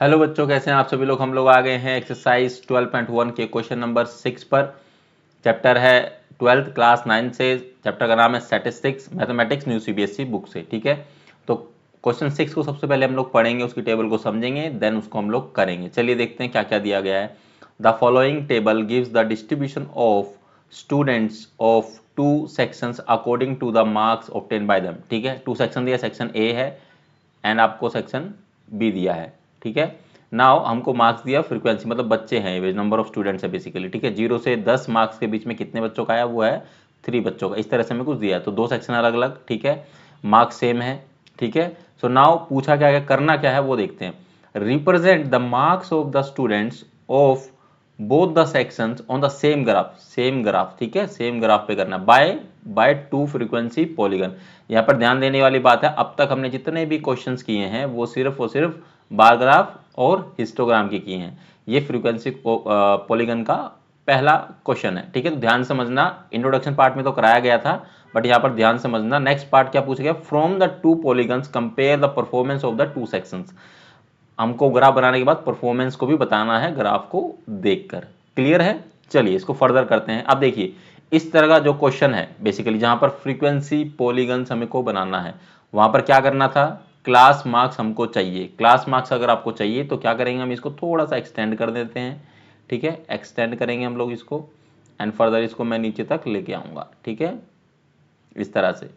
Hello बच्चों, कैसे हैं आप सभी लोग। हम लोग आ गए हैं एक्सरसाइज 12.1 के क्वेश्चन नंबर 6 पर। चैप्टर है 12th क्लास 9 से। चैप्टर का नाम है statistics mathematics, new CBSE book से। ठीक है, तो क्वेश्चन 6 को सबसे पहले हम लोग पढ़ेंगे, उसकी टेबल को समझेंगे, देन उसको हम लोग करेंगे। चलिए देखते हैं क्या क्या दिया गया है। The following table gives the distribution of students of two sections according to the marks obtain by them. ठीक है, टू सेक्शन दिया, सेक्शन ए है एंड आपको सेक्शन बी दिया है। ठीक है, नाउ हमको मार्क्स दिया, फ्रीक्वेंसी मतलब बच्चे हैं, ये नंबर ऑफ स्टूडेंट्स है बेसिकली। ठीक है, 0 से 10 मार्क्स के बीच में कितने बच्चों का आया, वो है 3 बच्चों का। इस तरह से हमें कुछ दिया है, तो दो सेक्शन अलग अलग। ठीक है, मार्क्स सेम है। ठीक है, सो नाउ पूछा क्या है, करना क्या है वो देखते हैं। Represent the marks of the students of both the sections on the same graph. Same graph, ठीक है, सेम ग्राफ पे करना, बाय टू फ्रीक्वेंसी पॉलीगन। यहाँ पर ध्यान देने वाली बात है, अब तक हमने जितने भी क्वेश्चंस किए हैं वो सिर्फ बार ग्राफ और हिस्टोग्राम के किए हैं। ये फ्रीक्वेंसी पॉलीगन का पहला क्वेश्चन है। ठीक है, तो ध्यान समझना, इंट्रोडक्शन पार्ट में तो कराया गया था, बट यहाँ पर ध्यान समझना। नेक्स्ट पार्ट क्या पूछा गया, from the two polygons compare the performance of the two sections. हमको ग्राफ बनाने के बाद परफॉर्मेंस को भी बताना है ग्राफ को देखकर। क्लियर है, चलिए इसको फर्दर करते हैं। अब देखिए, इस तरह का जो क्वेश्चन है बेसिकली, जहां पर फ्रीक्वेंसी पॉलीगन्स हमें को बनाना है, वहां पर क्या करना था, क्लास मार्क्स हमको चाहिए। क्लास मार्क्स अगर आपको चाहिए तो क्या करेंगे, हम इसको थोड़ा सा एक्सटेंड कर देते हैं। ठीक है, एक्सटेंड करेंगे हम लोग इसको, एंड फर्दर इसको मैं नीचे तक लेके आऊंगा। ठीक है, इस तरह से।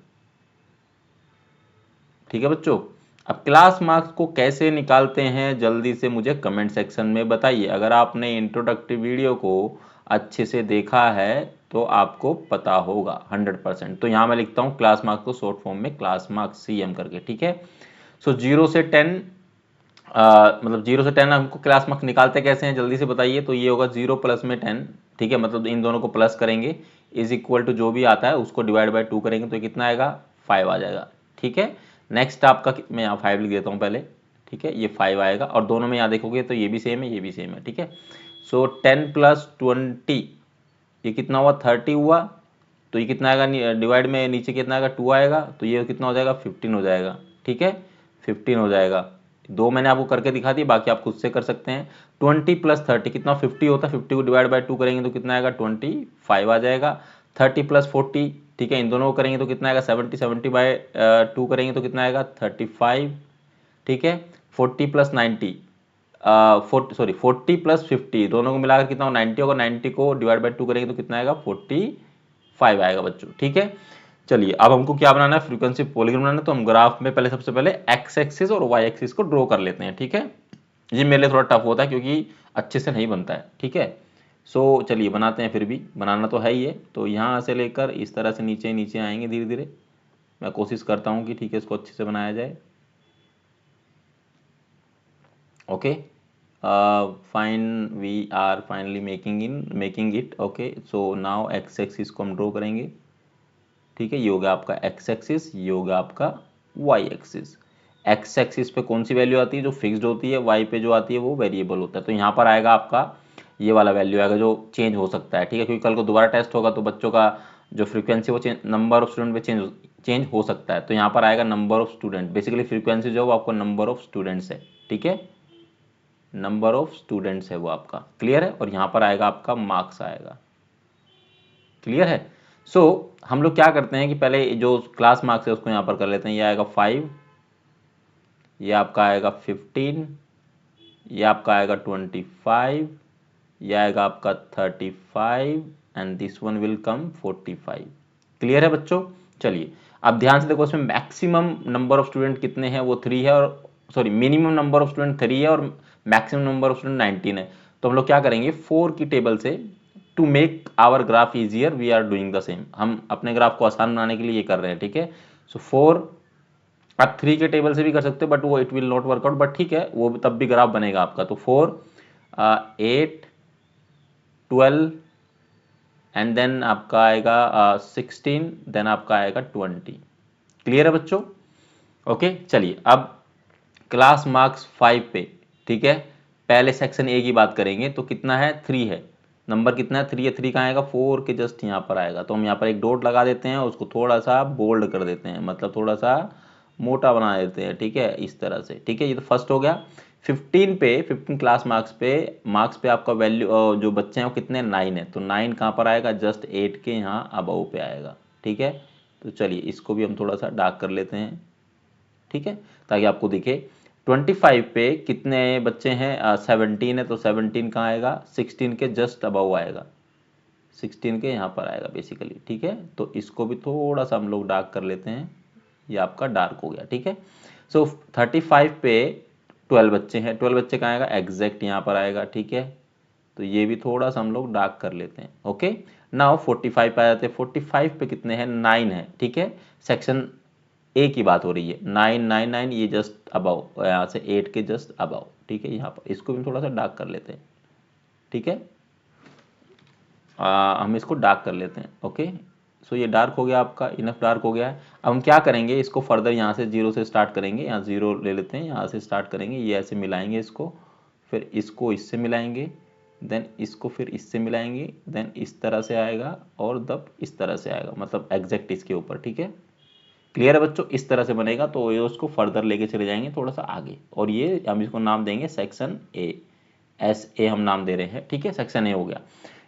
ठीक है बच्चों, अब क्लास मार्क्स को कैसे निकालते हैं जल्दी से मुझे कमेंट सेक्शन में बताइए। अगर आपने इंट्रोडक्टिव वीडियो को अच्छे से देखा है तो आपको पता होगा 100%। तो यहाँ मैं लिखता हूँ क्लास मार्क्स को शॉर्ट फॉर्म में क्लास मार्क्स CM करके। ठीक है, सो 0 से 10 मतलब 0 से 10 हमको क्लास मार्क्स निकालते कैसे हैं जल्दी से बताइए। तो ये होगा 0 प्लस में 10। ठीक है, मतलब इन दोनों को प्लस करेंगे, इज इक्वल टू जो भी आता है उसको डिवाइड बाय 2 करेंगे तो कितना आएगा, 5 आ जाएगा। ठीक है, नेक्स्ट आपका, मैं यहाँ 5 लिख देता हूँ पहले। ठीक है, ये 5 आएगा, और दोनों में यहाँ देखोगे तो ये भी सेम है, ये भी सेम है। ठीक है, सो 10 प्लस 20 ये कितना हुआ, 30 हुआ। तो ये कितना आएगा, डिवाइड में नीचे कितना आएगा, 2 आएगा, तो ये कितना हो जाएगा, 15 हो जाएगा। ठीक है, 15 हो जाएगा। दो मैंने आपको करके दिखा दी, बाकी आप खुद से कर सकते हैं। 20 प्लस 30 कितना, 50 होता है, 50 को डिवाइड बाय 2 करेंगे तो कितना आएगा, 25 आ जाएगा। 30 प्लस 40, ठीक है, इन दोनों को करेंगे तो कितना आएगा, 70 बाय 2 करेंगे तो कितना आएगा, 35। ठीक है, 40 प्लस 90 40 प्लस 50 दोनों को मिलाकर कितना हो, 90 होगा। 90 को डिवाइड बाय 2 करेंगे तो कितना आएगा, 45 आएगा बच्चों। ठीक है, चलिए अब हमको क्या बनाना है, फ्रीक्वेंसी पॉलीगन बनाना है। तो हम ग्राफ में पहले सबसे पहले एक्स एक्सिस और वाई एक्सिस को ड्रॉ कर लेते हैं। ठीक है, ये मेरे लिए थोड़ा टफ होता है क्योंकि अच्छे से नहीं बनता है। ठीक है, सो चलिए बनाते हैं, फिर भी बनाना तो है ही है। तो यहाँ से लेकर इस तरह से नीचे नीचे आएंगे धीरे धीरे। मैं कोशिश करता हूँ कि ठीक है इसको अच्छे से बनाया जाए। Okay, fine, we are finally making it. Okay, so now X axis को हम ड्रॉ करेंगे। ठीक है, ये हो गया आपका एक्स एक्सिस, ये हो गया आपका वाई एक्सिस। एक्स एक्सिस पे कौन सी वैल्यू आती है, जो फिक्स्ड होती है, वाई पे जो आती है वो वेरिएबल होता है। तो यहाँ पर आएगा आपका ये वाला वैल्यू आएगा जो चेंज हो सकता है। ठीक है, क्योंकि कल को दोबारा टेस्ट होगा तो बच्चों का जो फ्रीक्वेंसी वो नंबर ऑफ स्टूडेंट पे चेंज हो सकता है। तो यहाँ पर आएगा number of student, basically frequency जो है वो आपको नंबर ऑफ स्टूडेंट्स है। ठीक है, नंबर ऑफ स्टूडेंट्स है वो आपका, क्लियर है। और यहाँ पर आएगा आपका मार्क्स आएगा, क्लियर है। सो हम लोग क्या करते हैं कि पहले जो क्लास मार्क्स है उसको यहाँ पर कर लेते हैं। ये आएगा 5, ये आपका आएगा 15, ये आपका आएगा 25, ये आएगा आपका 35, and this one will come 45। Clear है बच्चों, चलिए अब ध्यान से देखो, इसमें मैक्सिमम नंबर ऑफ स्टूडेंट कितने हैं, वो 3 है, और sorry minimum number of student 3 है और मैक्सिमम नंबर ऑफ स्टूडेंट 19 है। तो हम लोग क्या करेंगे, 4 की टेबल से, to make our graph easier we are doing the same, हम अपने ग्राफ को आसान बनाने के लिए ये कर रहे हैं। ठीक है, सो 4, आप 3 के टेबल से भी कर सकते हो बट वो it will not workout, but ठीक है वो तब भी ग्राफ बनेगा आपका। तो 4, 8, 12, एंड देन आपका आएगा 16, देन आपका आएगा 20। क्लियर है बच्चों, ओके। चलिए अब क्लास मार्क्स 5 पे, ठीक है, पहले सेक्शन ए की बात करेंगे तो कितना है, 3 है। नंबर कितना है, 3 है। 3 कहाँ आएगा, 4 के जस्ट यहाँ पर आएगा। तो हम यहाँ पर एक डॉट लगा देते हैं, उसको थोड़ा सा बोल्ड कर देते हैं, मतलब थोड़ा सा मोटा बना देते हैं। ठीक है, इस तरह से। ठीक है, ये तो फर्स्ट हो गया। 15 क्लास मार्क्स पे आपका वैल्यू जो बच्चे हैं वो कितने 9 है, तो 9 कहाँ पर आएगा, जस्ट 8 के यहाँ अबव पे आएगा। ठीक है, तो चलिए इसको भी हम थोड़ा सा डार्क कर लेते हैं। ठीक है, ताकि आपको दिखे। 25 पे कितने बच्चे हैं, 17 है, तो 17 कहाँ आएगा, 16 के जस्ट अबव आएगा, 16 के यहाँ पर आएगा बेसिकली। ठीक है, तो इसको भी थोड़ा सा हम लोग डार्क कर लेते हैं, ये आपका डार्क हो गया। ठीक है, सो 35 पे 12 बच्चे हैं, 12 बच्चे कहाँ आएगा, एग्जैक्ट यहाँ पर आएगा। ठीक है, तो ये भी थोड़ा सा हम लोग डार्क कर लेते हैं। ओके, नाउ 45 पे आ जाते हैं। 45 पे कितने हैं, 9 है। ठीक है, सेक्शन ए की बात हो रही है, 9 9 9, ये जस्ट अबव, यहाँ से 8 के जस्ट अबव। ठीक है, यहाँ पर इसको भी थोड़ा सा डार्क कर लेते हैं। ठीक है, हम इसको डार्क कर लेते हैं। ओके, सो ये डार्क हो गया आपका, इनफ डार्क हो गया है। अब हम क्या करेंगे, इसको फर्दर यहाँ से 0 से स्टार्ट करेंगे, यहाँ 0 ले लेते हैं, यहाँ से स्टार्ट करेंगे, ये ऐसे मिलाएंगे इसको, फिर इसको इससे मिलाएंगे, देन इसको फिर इससे मिलाएंगे, देन इस तरह से आएगा और दब इस तरह से आएगा, मतलब एग्जैक्ट इसके ऊपर। ठीक है, क्लियर है बच्चों, इस तरह से बनेगा। तो ये उसको फर्दर लेके चले जाएंगे थोड़ा सा आगे, और ये हम इसको नाम देंगे सेक्शन ए, SA हम नाम दे रहे हैं। ठीक है, सेक्शन ए हो गया,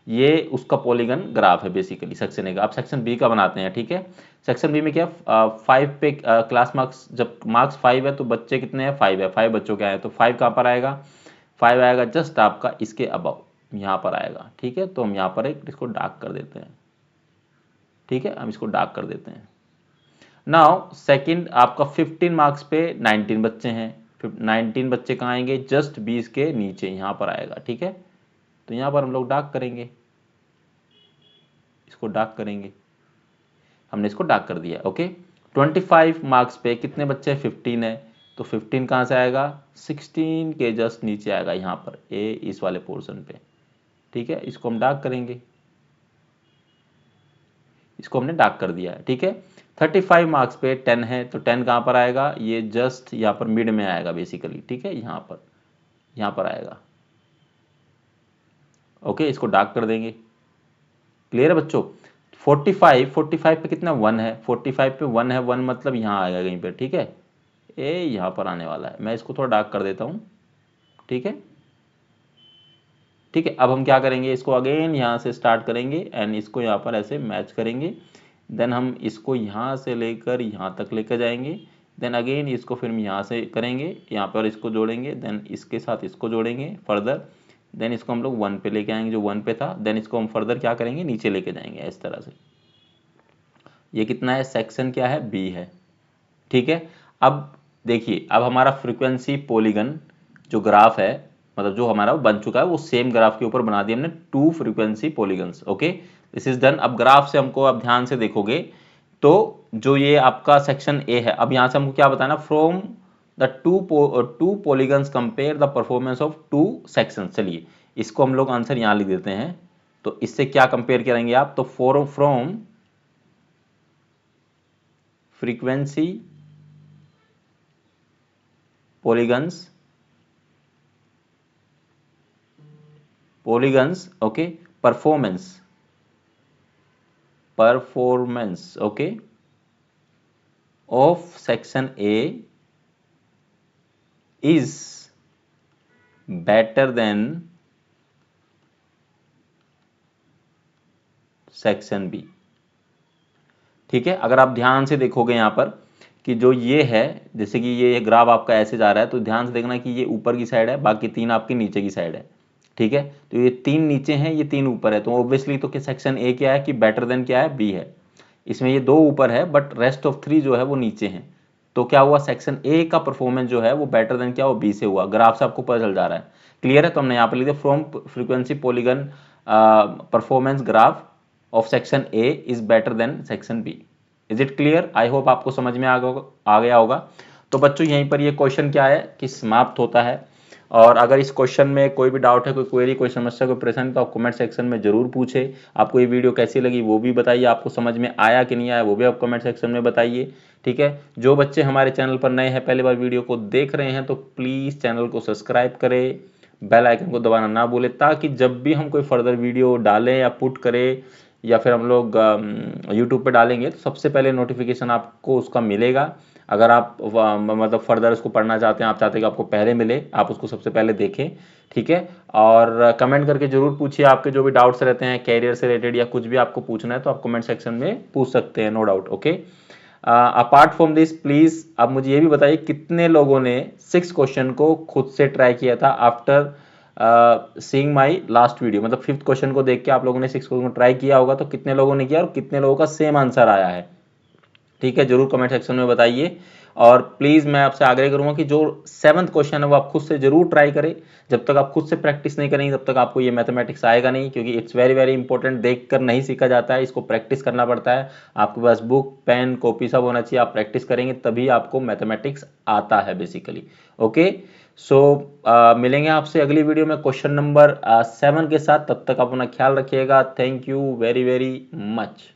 ये उसका पॉलीगन ग्राफ है बेसिकली सेक्शन ए का। अब सेक्शन बी का बनाते हैं। ठीक है, सेक्शन बी में क्या, 5 पे क्लास मार्क्स, जब मार्क्स 5 है तो बच्चे कितने हैं, 5 है, 5 बच्चों के आए, तो 5 कहाँ पर आएगा, 5 आएगा जस्ट आपका इसके अबव, यहाँ पर आएगा। ठीक है, तो हम यहाँ पर एक इसको डार्क कर देते हैं। ठीक है, हम इसको डार्क कर देते हैं। नाउ सेकंड आपका 15 मार्क्स पे 19 बच्चे हैं, 19 बच्चे कहाँ आएंगे, जस्ट 20 के नीचे यहाँ पर आएगा। ठीक है, तो यहाँ पर हम लोग डार्क करेंगे, इसको डार्क करेंगे, हमने इसको डार्क कर दिया। ओके, 25 मार्क्स पे कितने बच्चे, 15 है, तो 15 कहाँ से आएगा, 16 के जस्ट नीचे आएगा यहाँ पर, ए इस वाले पोर्शन पे। ठीक है, इसको हम डार्क करेंगे, इसको हमने डार्क कर दिया है। ठीक है, 35 मार्क्स पे 10 है, तो 10 कहाँ पर आएगा, ये जस्ट यहाँ पर मिड में आएगा बेसिकली। ठीक है, यहाँ पर आएगा। ओके, इसको डार्क कर देंगे। क्लियर है बच्चों, 45 पे कितना 1 है, 45 पे 1 है, 1 मतलब यहाँ आएगा कहीं पे। ठीक है, ए यहाँ पर आने वाला है, मैं इसको थोड़ा डार्क कर देता हूँ। ठीक है, ठीक है, अब हम क्या करेंगे, इसको अगेन यहाँ से स्टार्ट करेंगे एंड इसको यहाँ पर ऐसे मैच करेंगे, देन हम इसको यहाँ से लेकर यहाँ तक लेकर जाएंगे, देन अगेन इसको फिर हम यहाँ से करेंगे, यहाँ पर इसको जोड़ेंगे, देन इसके साथ इसको जोड़ेंगे फर्दर, देन इसको हम लोग 1 पे लेके आएंगे जो 1 पे था, देन इसको हम फर्दर क्या करेंगे, नीचे लेके जाएंगे इस तरह से। ये कितना है, सेक्शन क्या है, बी है। ठीक है, अब देखिए, अब हमारा फ्रीक्वेंसी पॉलीगन जो ग्राफ है, मतलब जो हमारा बन चुका है, वो सेम ग्राफ के ऊपर बना दिया हमने 2 frequency polygons. Okay, this is done. अब ग्राफ से हमको, अब ध्यान से देखोगे तो जो ये आपका सेक्शन ए है, अब यहां से हमको क्या बताना, from the two polygons compare the performance of 2 section. चलिए इसको हम लोग आंसर यहां लिख देते हैं, तो इससे क्या कंपेयर करेंगे आप, तो from frequency polygons okay, performance okay of section A is better than section B. ठीक है, अगर आप ध्यान से देखोगे यहां पर कि जो ये है, जैसे कि ये ग्राफ आपका ऐसे जा रहा है, तो ध्यान से देखना कि ये ऊपर की साइड है, बाकी 3 आपकी नीचे की साइड है। ठीक है, तो ये 3 नीचे हैं, ये 3 ऊपर है, तो ऑब्वियसली तो सेक्शन ए क्या है कि बेटर देन क्या है, बी है। इसमें ये 2 ऊपर है बट रेस्ट ऑफ 3 जो है वो नीचे हैं, तो क्या हुआ, सेक्शन ए का परफॉर्मेंस जो है वो बेटर देन क्या, वो बी से हुआ। ग्राफ से आपको पता चल जा रहा है। क्लियर है, तो हमने यहाँ पर लिख दिया from frequency polygon performance graph of section A is better than section B. Is it clear, I hope आपको समझ में आ गया होगा। तो बच्चों यहीं पर ये क्वेश्चन क्या है कि समाप्त होता है। और अगर इस क्वेश्चन में कोई भी डाउट है, कोई क्वेरी, कोई समस्या, कोई प्रश्न, तो आप कमेंट सेक्शन में जरूर पूछे। आपको ये वीडियो कैसी लगी वो भी बताइए, आपको समझ में आया कि नहीं आया वो भी आप कमेंट सेक्शन में बताइए। ठीक है, जो बच्चे हमारे चैनल पर नए हैं, पहली बार वीडियो को देख रहे हैं, तो प्लीज़ चैनल को सब्सक्राइब करें, बेल आइकन को दबाना ना भूलें, ताकि जब भी हम कोई फर्दर वीडियो डालें या पुट करें या फिर हम लोग यूट्यूब पे डालेंगे, तो सबसे पहले नोटिफिकेशन आपको उसका मिलेगा। अगर आप मतलब फर्दर उसको पढ़ना चाहते हैं, आप चाहते हैं कि आपको पहले मिले, आप उसको सबसे पहले देखें, ठीक है। और कमेंट करके जरूर पूछिए, आपके जो भी डाउट्स रहते हैं कैरियर से रिलेटेड या कुछ भी आपको पूछना है तो आप कमेंट सेक्शन में पूछ सकते हैं, no doubt, okay. Apart from this please आप मुझे ये भी बताइए कितने लोगों ने 6 क्वेश्चन को खुद से ट्राई किया था after seeing my last video, मतलब 5th क्वेश्चन को देख के आप लोगों ने 6 क्वेश्चन को ट्राई किया होगा, तो कितने लोगों ने किया और कितने लोगों का सेम आंसर आया है, ठीक है, जरूर कमेंट सेक्शन में बताइए। और प्लीज मैं आपसे आग्रह करूंगा कि जो 7th क्वेश्चन है वो आप खुद से जरूर ट्राई करें। जब तक आप खुद से प्रैक्टिस नहीं करेंगे तब तक आपको ये मैथमेटिक्स आएगा नहीं, क्योंकि इट्स वेरी वेरी इंपॉर्टेंट, देख कर नहीं सीखा जाता है, इसको प्रैक्टिस करना पड़ता है। आपके पास बुक पेन कॉपी सब होना चाहिए, आप प्रैक्टिस करेंगे तभी आपको मैथमेटिक्स आता है बेसिकली, ओके। सो मिलेंगे आपसे अगली वीडियो में क्वेश्चन नंबर 7 के साथ, तब तक अपना ख्याल रखिएगा। Thank you very very much.